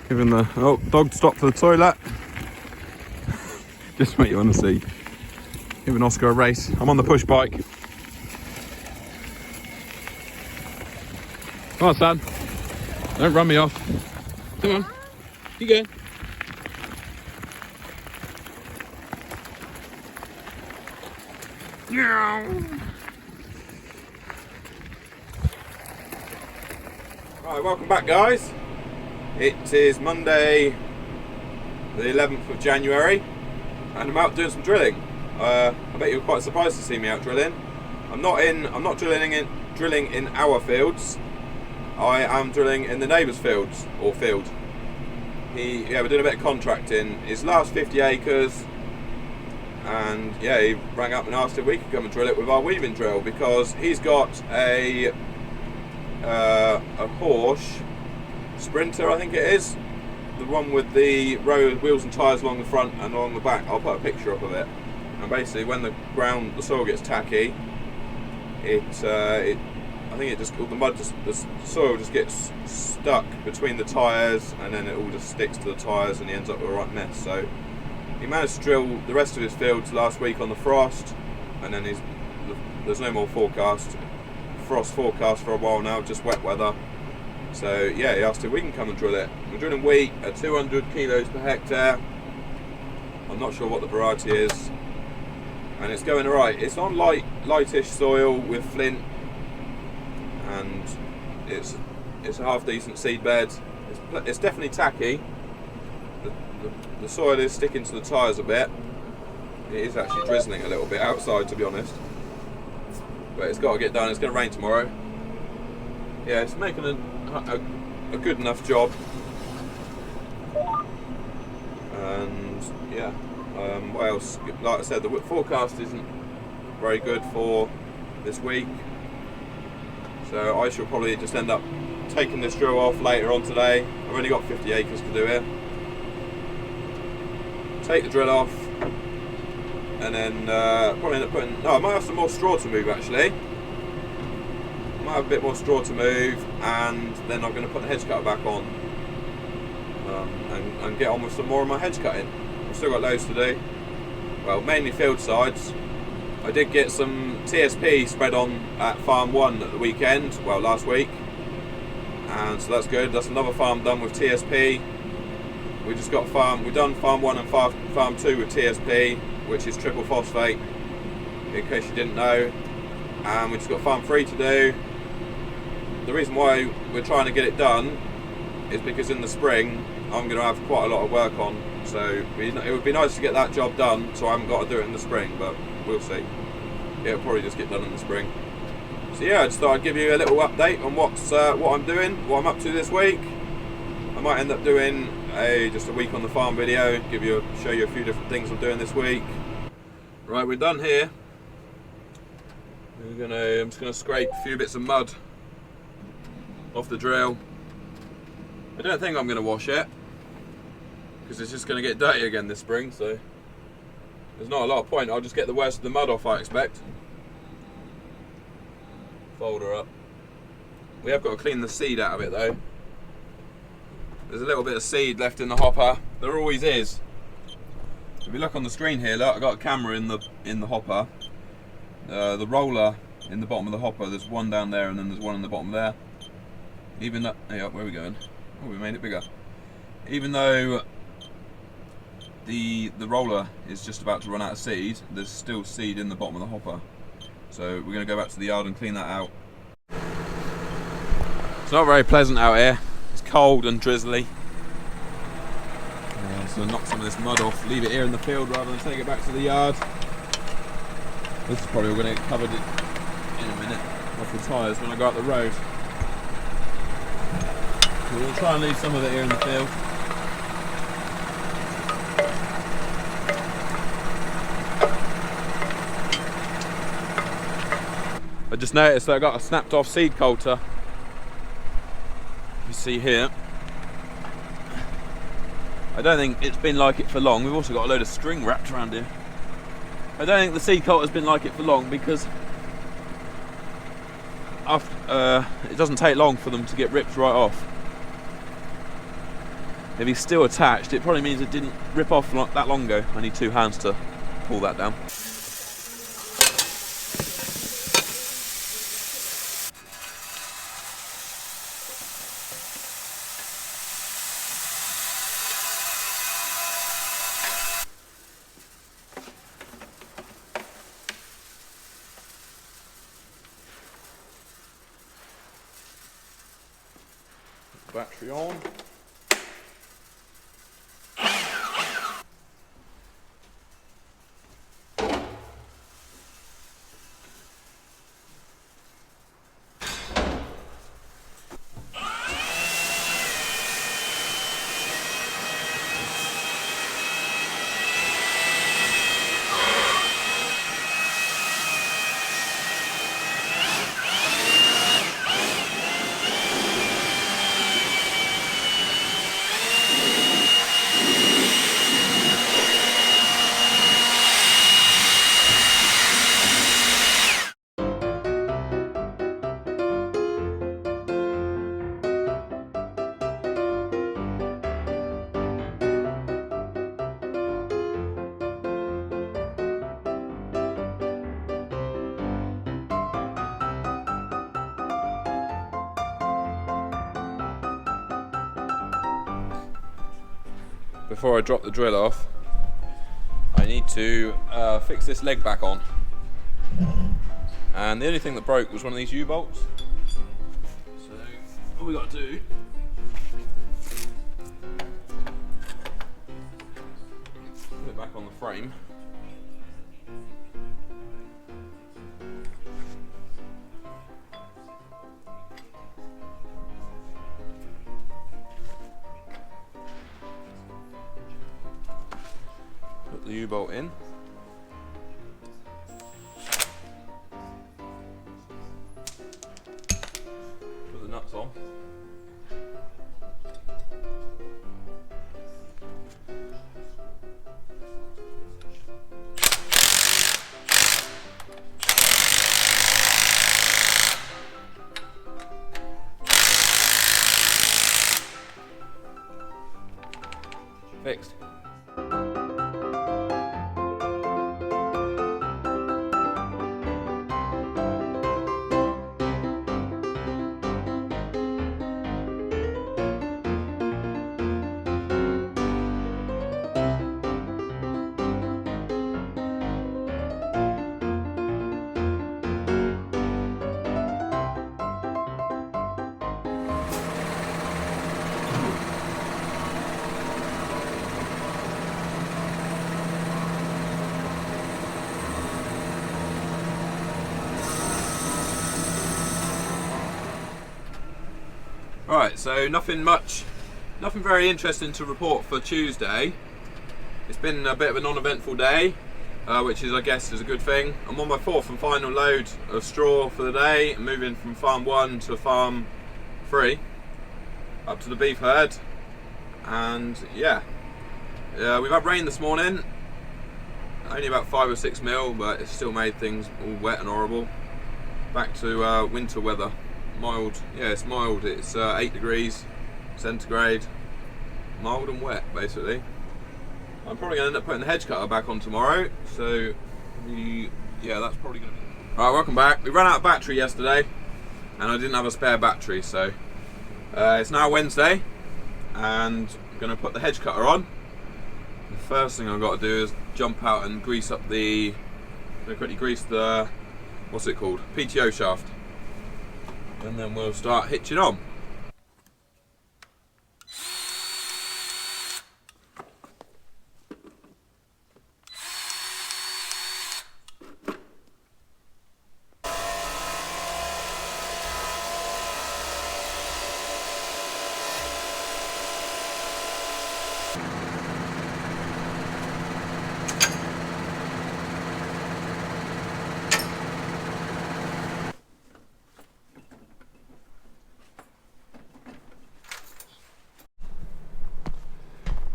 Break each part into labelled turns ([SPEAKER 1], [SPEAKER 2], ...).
[SPEAKER 1] Giving the dog stopped for the toilet. Just what you want to see. Giving Oscar a race. I'm on the push bike. Come on, son. Don't run me off. Come on. You go. Right, welcome back, guys. It is Monday, the 11th of January, and I'm out doing some drilling. I bet you were quite surprised to see me out drilling. I'm not drilling in our fields. I am drilling in the neighbour's fields, or field. We're doing a bit of contracting. His last 50 acres, and yeah, he rang up and asked if we could come and drill it with our weaving drill, because he's got a Porsche Sprinter, I think it is, the one with the row of wheels and tyres along the front and along the back. I'll put a picture up of it. And basically, when the soil gets tacky, I think the soil just gets stuck between the tyres, and then it all just sticks to the tyres, and he ends up with a right mess. So he managed to drill the rest of his fields last week on the frost, and then there's no more frost forecast for a while now, just wet weather. So yeah, he asked if we can come and drill it. We're drilling wheat at 200 kilos per hectare. I'm not sure what the variety is, and it's going alright. It's on lightish soil with flint, and it's a half decent seed bed. It's definitely tacky. The soil is sticking to the tyres a bit. It is actually drizzling a little bit outside, to be honest, but it's got to get done. It's going to rain tomorrow. Yeah, it's making a good enough job, and yeah, what else? Like I said, the forecast isn't very good for this week, so I shall probably just end up taking this drill off later on today. I've only got 50 acres to do here. Take the drill off, and then probably end up putting... No, I might have some more straw to move, actually. I might have a bit more straw to move, and then I'm going to put the hedge cutter back on, and get on with some more of my hedge cutting. I've still got loads to do. Well, mainly field sides. I did get some TSP spread on at farm 1 at the weekend, well, last week, and so that's good. That's another farm done with TSP. We've done farm 1 and farm 2 with TSP, which is triple phosphate, in case you didn't know. And we just got farm 3 to do. The reason why we're trying to get it done is because in the spring I'm going to have quite a lot of work on, so it would be nice to get that job done, so I haven't got to do it in the spring, but we'll see. It'll probably just get done in the spring. So yeah, I just thought I'd give you a little update on what I'm doing, what I'm up to this week. I might end up doing just a week on the farm video, show you a few different things I'm doing this week. Right, we're done here. I'm just gonna scrape a few bits of mud off the drill. I don't think I'm gonna wash it, because it's just gonna get dirty again this spring, so there's not a lot of point. I'll just get the worst of the mud off, I expect. Fold her up. We have got to clean the seed out of it though. There's a little bit of seed left in the hopper. There always is. If you look on the screen here, look, I've got a camera in the hopper. The roller in the bottom of the hopper, there's one down there, and then there's one in the bottom there. Even though, yeah, where are we going? Oh, we made it bigger. Even though the roller is just about to run out of seed, there's still seed in the bottom of the hopper. So we're going to go back to the yard and clean that out. It's not very pleasant out here. It's cold and drizzly. So knock some of this mud off, leave it here in the field rather than take it back to the yard. This is probably going to get covered in a minute off the tyres when I go up the road. So we'll try and leave some of it here in the field. I just noticed that I got a snapped off seed coulter. You see here. I don't think it's been like it for long. We've also got a load of string wrapped around here. I don't think the seed coulter's been like it for long, because it doesn't take long for them to get ripped right off. If he's still attached, it probably means it didn't rip off that long ago. I need 2 hands to pull that down. Battery on. Before I drop the drill off, I need to fix this leg back on. And the only thing that broke was one of these U-bolts. So all we got to do put it back on the frame. Put the U-bolt in. Put the nuts on. Fixed. Right, so nothing very interesting to report for Tuesday. It's been a bit of a non-eventful day, which is, I guess, is a good thing. I'm on my 4th and final load of straw for the day. I'm moving from farm 1 to farm 3, up to the beef herd. And yeah, we've had rain this morning, only about 5 or 6 mil, but it's still made things all wet and horrible. Back to winter weather. Mild, yeah, it's mild. It's 8 degrees centigrade, mild and wet basically. I'm probably going to end up putting the hedge cutter back on tomorrow, so yeah, that's probably going to be... Right, welcome back. We ran out of battery yesterday and I didn't have a spare battery, so it's now Wednesday and I'm going to put the hedge cutter on. The first thing I've got to do is jump out and grease up the... quickly grease the... what's it called? PTO shaft. And then we'll start hitching on.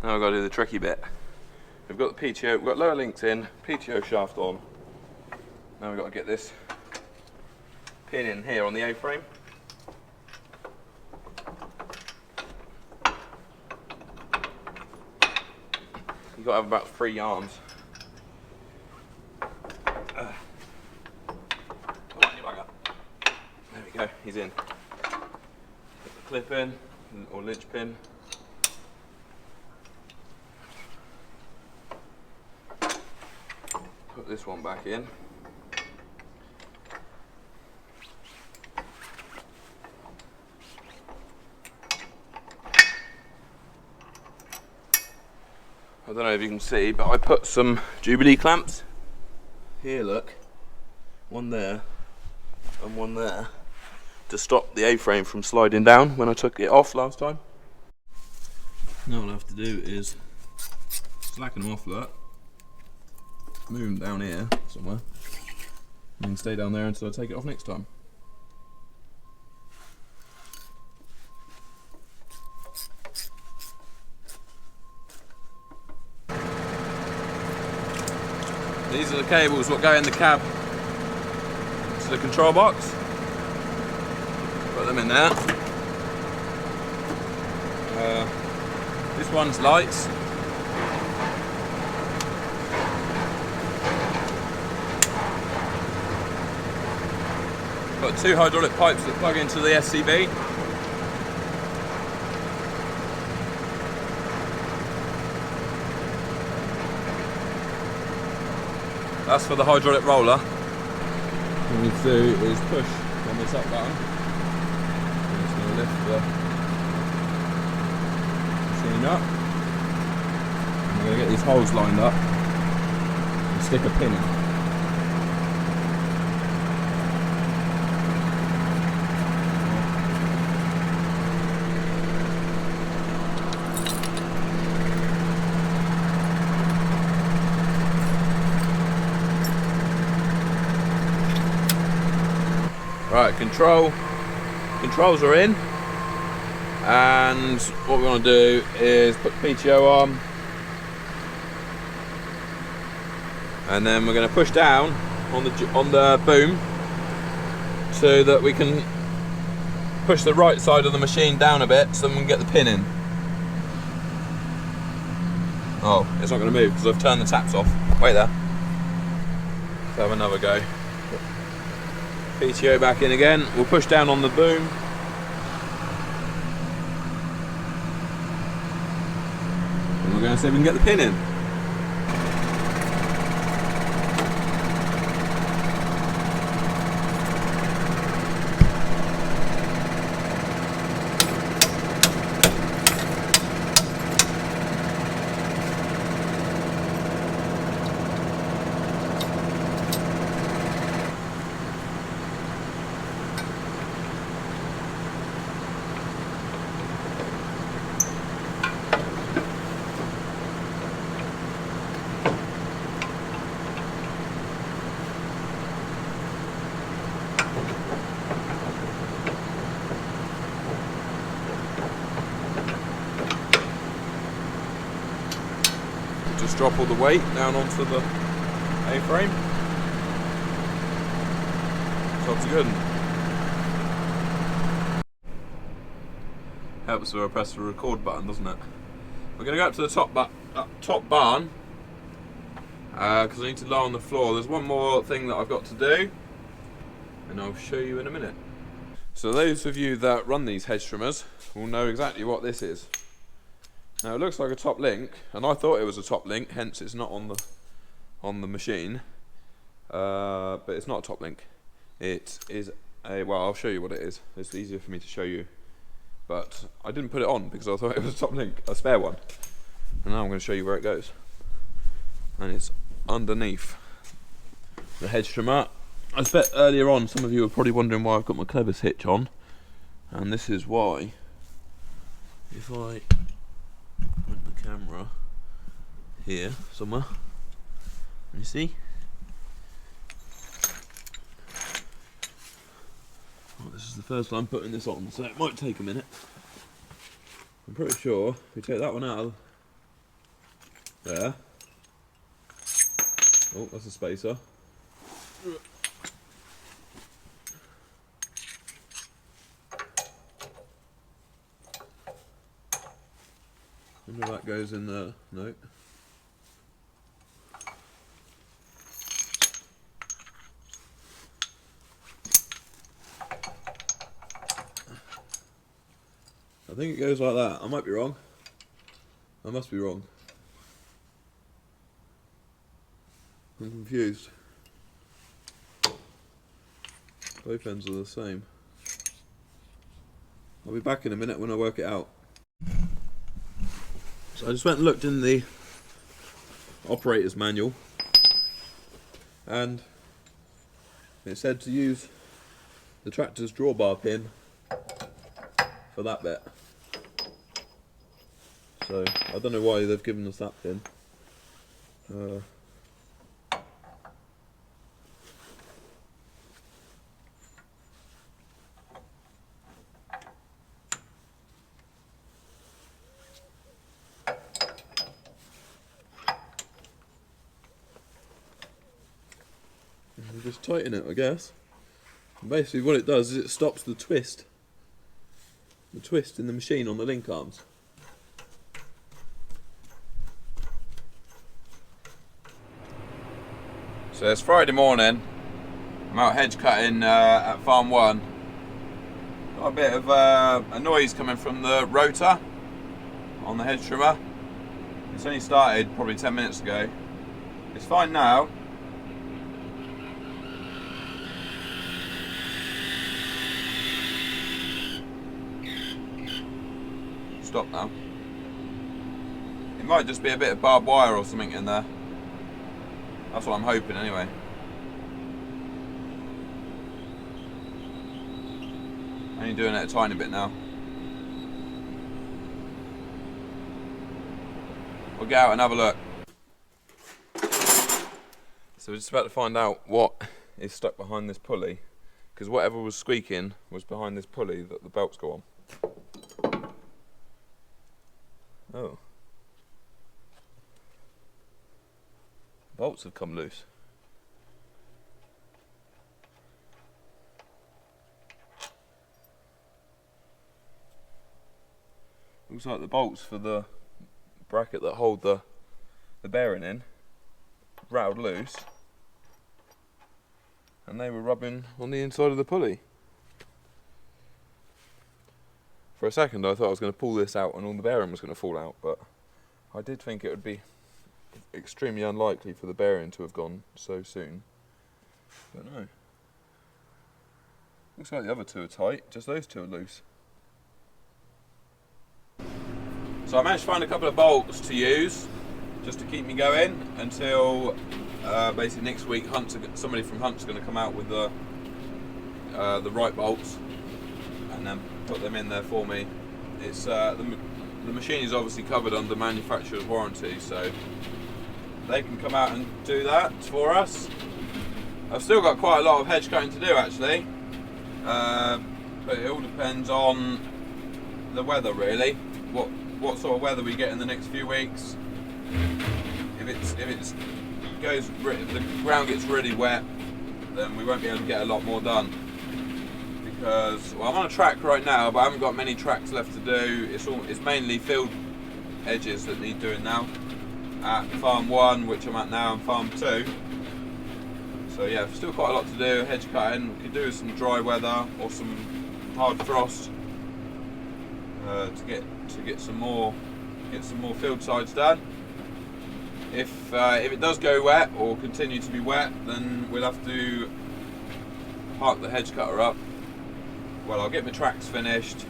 [SPEAKER 1] Now I've got to do the tricky bit. We've got the PTO, we've got lower links in, PTO shaft on. Now we've got to get this pin in here on the A-frame. You've got to have about 3 yarns. Come on, you bugger. There we go, he's in. Put the clip in, or linch pin. Put this one back in. I don't know if you can see, but I put some Jubilee clamps. Here, look. One there and one there to stop the A-frame from sliding down when I took it off last time. Now what I have to do is slacken them off, look. Move them down here somewhere. And then stay down there until I take it off next time. These are the cables what go in the cab to the control box. Put them in there. This one's lights. Got 2 hydraulic pipes that plug into the SCV. That's for the hydraulic roller. What we need to do is push on this up button. I'm just going to lift the machine up. And we're going to get these holes lined up and stick a pin in. Right, controls are in, and what we want to do is put the PTO on, and then we're going to push down on the boom so that we can push the right side of the machine down a bit so we can get the pin in. Oh, it's not going to move because I've turned the taps off. Wait there. Let's have another go. PTO back in again. We'll push down on the boom. And we're going to see if we can get the pin in. Just drop all the weight down onto the A-frame. Job's good. Helps if I press the record button, doesn't it? We're going to go up to the top barn because I need to lower on the floor. There's one more thing that I've got to do, and I'll show you in a minute. So those of you that run these hedge trimmers will know exactly what this is. Now it looks like a top link, and I thought it was a top link, hence it's not on the machine. But it's not a top link. It is a, well, I'll show you what it is. It's easier for me to show you. But I didn't put it on because I thought it was a top link, a spare one. And now I'm going to show you where it goes. And it's underneath the hedge trimmer. I bet earlier on some of you were probably wondering why I've got my Clever's hitch on. And this is why. If I put the camera here somewhere, you see? Well, this is the first time putting this on, so it might take a minute. I'm pretty sure if we take that one out of there. Oh, that's a spacer. Wonder if that goes in there. No. I think it goes like that. I might be wrong. I must be wrong. I'm confused. Both ends are the same. I'll be back in a minute when I work it out. So I just went and looked in the operator's manual, and it said to use the tractor's drawbar pin for that bit. So I don't know why they've given us that pin. You just tighten it, I guess. And basically what it does is it stops the twist in the machine on the link arms. So it's Friday morning. I'm out hedge cutting at Farm 1. Got a bit of a noise coming from the rotor on the hedge trimmer. It's only started probably 10 minutes ago. It's fine now. Stop now. It might just be a bit of barbed wire or something in there. That's what I'm hoping anyway. Only doing it a tiny bit now. We'll get out and have a look. So we're just about to find out what is stuck behind this pulley, because whatever was squeaking was behind this pulley that the belts go on. Oh. Bolts have come loose. Looks like the bolts for the bracket that hold the bearing in rattled loose, and they were rubbing on the inside of the pulley. For a second I thought I was going to pull this out and all the bearing was going to fall out, but I did think it would be extremely unlikely for the bearing to have gone so soon. But no. Looks like the other two are tight, just those two are loose. So I managed to find a couple of bolts to use just to keep me going until basically next week somebody from Hunt's going to come out with the right bolts and then put them in there for me. It's the machine is obviously covered under manufacturer's warranty, so they can come out and do that for us. I've still got quite a lot of hedge cutting to do actually, but it all depends on the weather really. What sort of weather we get in the next few weeks. If the ground gets really wet, then we won't be able to get a lot more done. Because, well, I'm on a track right now, but I haven't got many tracks left to do. It's mainly field edges that need doing now. At Farm 1, which I'm at now, and Farm 2. So yeah, still quite a lot to do, hedge cutting. We could do some dry weather or some hard frost to get some more field sides done. If it does go wet or continue to be wet, then we'll have to park the hedge cutter up. Well, I'll get my tracks finished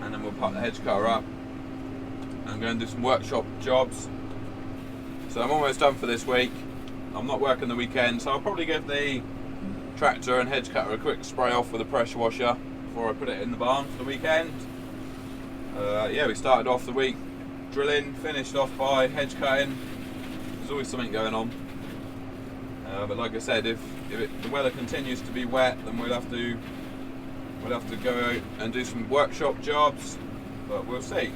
[SPEAKER 1] and then we'll park the hedge cutter up and go and do some workshop jobs. So I'm almost done for this week. I'm not working the weekend, so I'll probably give the tractor and hedge cutter a quick spray off with a pressure washer before I put it in the barn for the weekend. Yeah, we started off the week drilling, finished off by hedge cutting. There's always something going on. But like I said, if the weather continues to be wet, then we'll have to go out and do some workshop jobs. But we'll see.